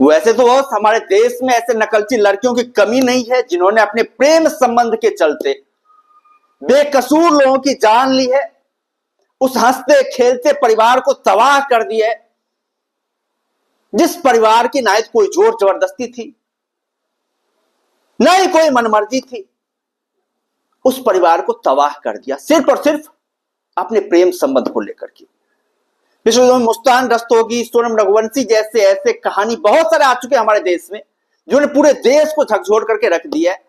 वैसे तो हमारे देश में ऐसे नकलची लड़कियों की कमी नहीं है जिन्होंने अपने प्रेम संबंध के चलते बेकसूर लोगों की जान ली है, उस हंसते खेलते परिवार को तबाह कर दिया है। जिस परिवार की ना कोई जोर जबरदस्ती थी, ना ही कोई मनमर्जी थी, उस परिवार को तबाह कर दिया सिर्फ और सिर्फ अपने प्रेम संबंध को लेकर के। पिछले दिनों मुस्कान रस्तोगी, सोनम रघुवंशी जैसे ऐसे कहानी बहुत सारे आ चुके हैं हमारे देश में, जिन्होंने पूरे देश को झकझोर करके रख दिया है।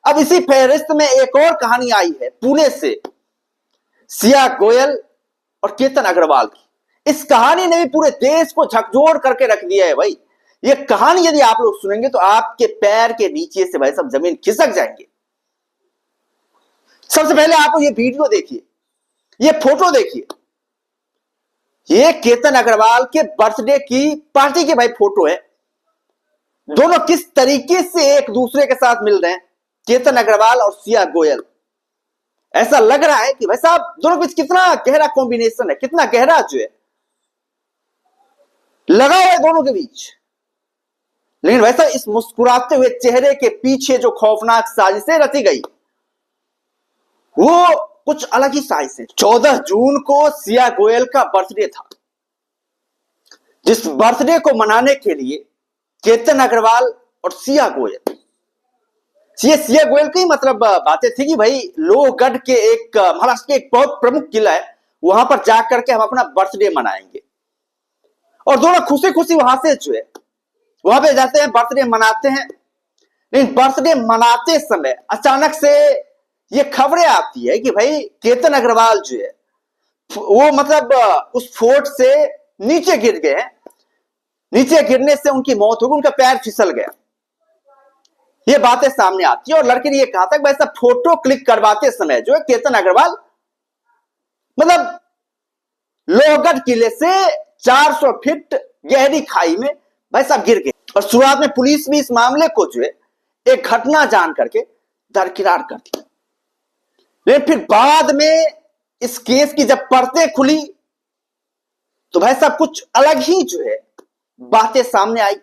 अब इसी फहरिस्त में एक और कहानी आई है पुणे से, सिया गोयल और केतन अग्रवाल की। इस कहानी ने भी पूरे देश को झकझोर करके रख दिया है भाई। ये कहानी यदि आप लोग सुनेंगे तो आपके पैर के नीचे से भाई सब जमीन खिसक जाएंगे। सबसे पहले आप लोग ये वीडियो देखिए, ये फोटो देखिए। ये केतन अग्रवाल के बर्थडे की पार्टी के भाई फोटो है। दोनों किस तरीके से एक दूसरे के साथ मिल रहे हैं, केतन अग्रवाल और सिया गोयल। ऐसा लग रहा है कि भाई साहब दोनों के बीच कितना गहरा कॉम्बिनेशन है, कितना गहरा जो है लगा हुआ है दोनों के बीच। लेकिन वैसा इस मुस्कुराते हुए चेहरे के पीछे जो खौफनाक साजिशें रची गई वो कुछ अलग ही साजिश है। 14 जून को सिया गोयल का बर्थडे था, जिस बर्थडे को मनाने के लिए केतन अग्रवाल और सिया गोयल, सिया गोयल की मतलब बातें थी कि भाई लोहगढ़ के एक महाराष्ट्र के एक बहुत प्रमुख किला है, वहां पर जाकर के हम अपना बर्थडे मनाएंगे। और दोनों खुशी खुशी वहां से जो है वहां पे जाते हैं, बर्थडे मनाते हैं। लेकिन बर्थडे मनाते समय अचानक से ये खबरें आती है कि भाई केतन अग्रवाल जो है वो मतलब उस फोर्ट से नीचे गिर गए हैं। नीचे गिरने से उनकी मौत हो गई, उनका पैर फिसल गया। ये बातें सामने आती है और लड़के ने ये कहा था कि भाई सब फोटो क्लिक करवाते समय जो है केतन अग्रवाल मतलब लोहगढ़ किले से 400 फीट गहरी खाई में भाई साहब गिर गए। और शुरुआत में पुलिस भी इस मामले को जो है एक घटना जान करके दरकिनार कर दी। लेकिन फिर बाद में इस केस की जब परतें खुली तो भाई साहब कुछ अलग ही जो है बातें सामने आई।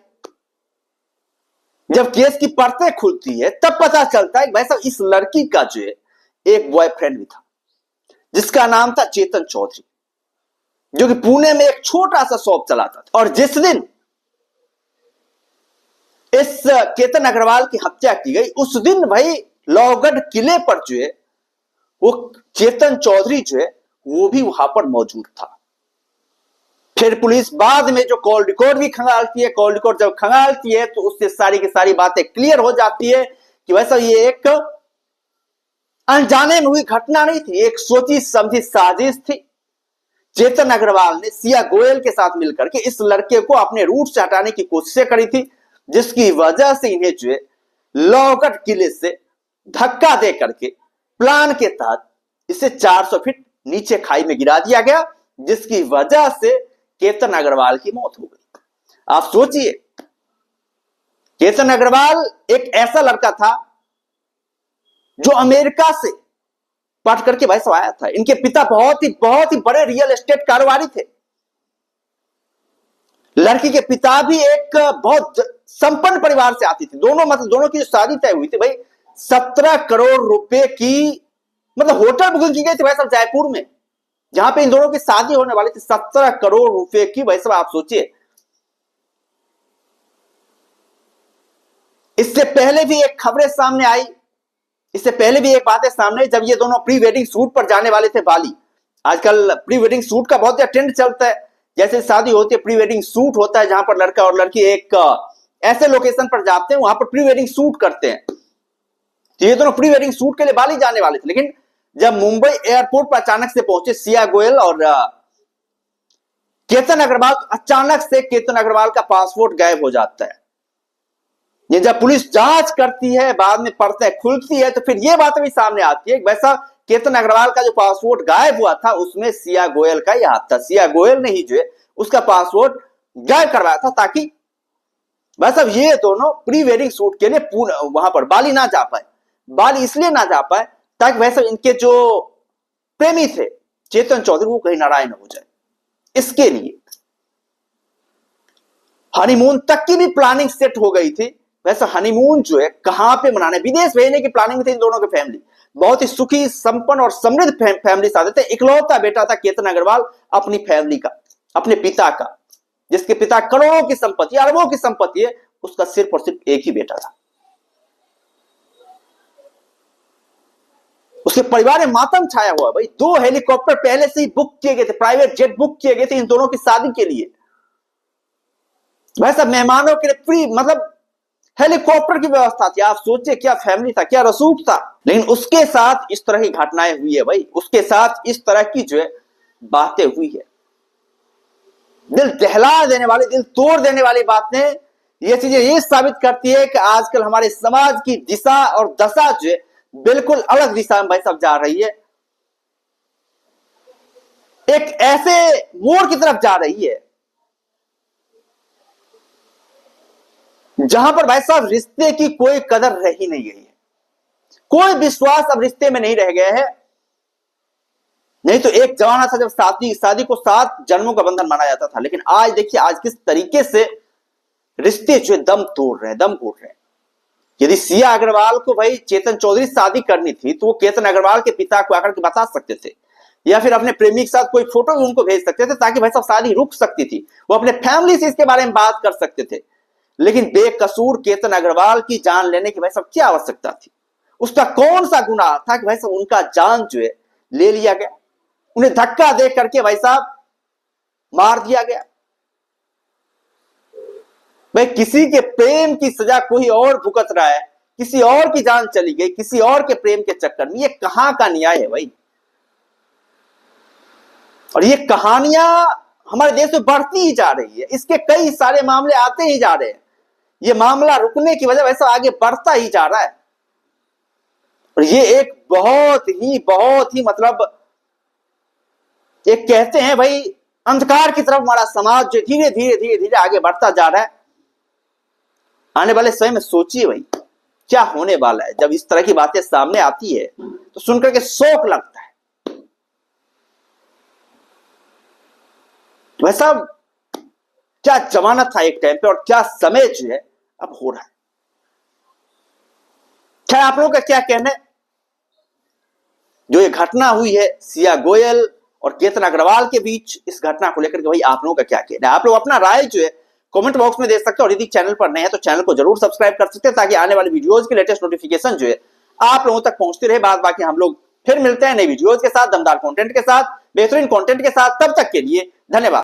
जब केस की परतें खुलती है तब पता चलता है भाई साहब इस लड़की का जो है एक बॉयफ्रेंड भी था, जिसका नाम था चेतन चौधरी, जो कि पुणे में एक छोटा सा शॉप चलाता था। और जिस दिन इस केतन अग्रवाल की हत्या की गई उस दिन भाई लोहगढ़ किले पर जो है वो चेतन चौधरी जो है वो भी वहां पर मौजूद था। फिर पुलिस बाद में जो कॉल रिकॉर्ड भी खंगालती है, कॉल रिकॉर्ड जब खंगालती है तो उससे सारी की सारी बातें क्लियर हो जाती है कि वैसा ये एक अनजाने में हुई घटना नहीं थी, एक सोची समझी साजिश थी। चेतन अग्रवाल ने सिया गोयल के साथ मिलकर के इस लड़के को अपने रूट से हटाने की कोशिशें करी थी, जिसकी वजह से इन्हें जो है लोहगढ़ किले से धक्का दे करके प्लान के तहत इसे 400 फीट नीचे खाई में गिरा दिया गया, जिसकी वजह से केतन अग्रवाल की मौत हो गई। आप सोचिए, केतन अग्रवाल एक ऐसा लड़का था जो अमेरिका से पढ़ करके भाई आया था। इनके पिता बहुत ही बड़े रियल एस्टेट कारोबारी थे। लड़की के पिता भी एक बहुत संपन्न परिवार से आती थी। दोनों की जो शादी तय हुई थी भाई 17 करोड़ रुपए की मतलब होटल बुकिंग की गई थी भाई साहब जयपुर में, जहां पे इन दोनों की शादी होने वाली थी। 17 करोड़ रुपए की भाई साहब आप सोचिए। इससे पहले भी एक खबरें सामने आई, इससे पहले भी एक बातें सामने आई जब ये दोनों प्री वेडिंग शूट पर जाने वाले थे बाली। आजकल प्री वेडिंग शूट का बहुत ट्रेंड चलता है। जैसे शादी होती है प्री वेडिंग शूट होता है, जहां पर लड़का और लड़की एक ऐसे लोकेशन पर जाते हैं, वहां पर प्री वेडिंग शूट करते हैं। तो ये दोनों प्री वेडिंग शूट के लिए बाली जाने वाले थे। लेकिन जब मुंबई एयरपोर्ट पर अचानक से पहुंचे सिया गोयल और केतन अग्रवाल, अचानक से केतन अग्रवाल का पासपोर्ट गायब हो जाता है। ये जब पुलिस जांच करती है, बाद में परतें खुलती है, तो फिर ये बात भी सामने आती है। वैसा केतन अग्रवाल का जो पासपोर्ट गायब हुआ था उसमें सिया गोयल का ही हाथ था। सिया गोयल ने ही जो है उसका पासपोर्ट गायब करवाया था, ताकि बस अब ये दोनों प्री वेडिंग शूट के लिए वहां पर बाली ना जा पाए। बाली इसलिए ना जा पाए ताकि वैसे इनके जो प्रेमी थे चेतन चौधरी वो कहीं नारायण हो जाए, इसके लिए। हनीमून तक की भी प्लानिंग सेट हो गई थी। वैसे हनीमून जो है कहां पे मनाने, विदेश भेजने की प्लानिंग थी इन दोनों की फैमिली। बहुत ही सुखी, संपन्न और समृद्ध फैमिली से आते थे। इकलौता बेटा था केतन अग्रवाल अपनी फैमिली का, अपने पिता का, जिसके पिता करोड़ों की संपत्ति, अरबों की संपत्ति है, उसका सिर्फ और सिर्फ एक ही बेटा था। उसके परिवार में मातम छाया हुआ भाई। 2 हेलीकॉप्टर पहले से ही बुक किए गए थे, प्राइवेट जेट बुक किए गए थे इन दोनों की शादी के लिए। वैसा मेहमानों के लिए फ्री, मतलब हेलीकॉप्टर की व्यवस्था थी। आप सोचिए क्या फैमिली था, क्या रसूख था। लेकिन उसके साथ इस तरह की घटनाएं हुई है भाई, उसके साथ इस तरह की जो है बातें हुई है, दिल दहला देने वाली, दिल तोड़ देने वाली बातें। ये चीजें ये साबित करती है कि आजकल हमारे समाज की दिशा और दशा जो है बिल्कुल अलग दिशा में भाई साहब जा रही है, एक ऐसे मोड़ की तरफ जा रही है जहां पर भाई साहब रिश्ते की कोई कदर रह ही नहीं गई है, कोई विश्वास अब रिश्ते में नहीं रह गया है। नहीं तो एक जमाना था जब शादी को 7 जन्मों का बंधन माना जाता था, लेकिन आज देखिए आज किस तरीके से रिश्ते जो दम तोड़ रहे हैं, दम घोट रहे हैं। यदि सिया अग्रवाल को भाई चेतन चौधरी शादी करनी थी तो वो केतन अग्रवाल के पिता को आकर के बता सकते थे, या फिर अपने प्रेमी के साथ कोई फोटो भी उनको भेज सकते थे ताकि भाई साहब शादी रुक सकती थी, वो अपने फैमिली से इसके बारे में बात कर सकते थे। लेकिन बेकसूर केतन अग्रवाल की जान लेने की भाई साहब क्या आवश्यकता थी? उसका कौन सा गुनाह था कि भाई साहब उनका जान जो है ले लिया गया, उन्हें धक्का दे करके भाई साहब मार दिया गया। भाई किसी के प्रेम की सजा कोई और भुगत रहा है, किसी और की जान चली गई किसी और के प्रेम के चक्कर में, ये कहां का न्याय है भाई? और ये कहानियां हमारे देश में बढ़ती ही जा रही है, इसके कई सारे मामले आते ही जा रहे हैं, ये मामला रुकने की वजह वैसा आगे बढ़ता ही जा रहा है। और ये एक बहुत ही मतलब एक कहते हैं भाई अंधकार की तरफ हमारा समाज जो धीरे धीरे आगे बढ़ता जा रहा है। आने वाले समय में सोचिए भाई क्या होने वाला है। जब इस तरह की बातें सामने आती है तो सुनकर के शौक लगता है। वैसा क्या जमाना था एक टाइम पे और क्या समय जो है अब हो रहा है। क्या आप लोगों का क्या कहना है? जो ये घटना हुई है सिया गोयल और केतन अग्रवाल के बीच, इस घटना को लेकर के भाई आप लोगों का क्या कहना है? आप लोग अपना राय जो है कमेंट बॉक्स में दे सकते हैं। और यदि चैनल पर नए हैं तो चैनल को जरूर सब्सक्राइब कर सकते हैं ताकि आने वाली वीडियोस की लेटेस्ट नोटिफिकेशन जो है आप लोगों तक पहुंचती रहे। बाद बाकी हम लोग फिर मिलते हैं नई वीडियोस के साथ, दमदार कंटेंट के साथ, बेहतरीन कंटेंट के साथ। तब तक के लिए धन्यवाद।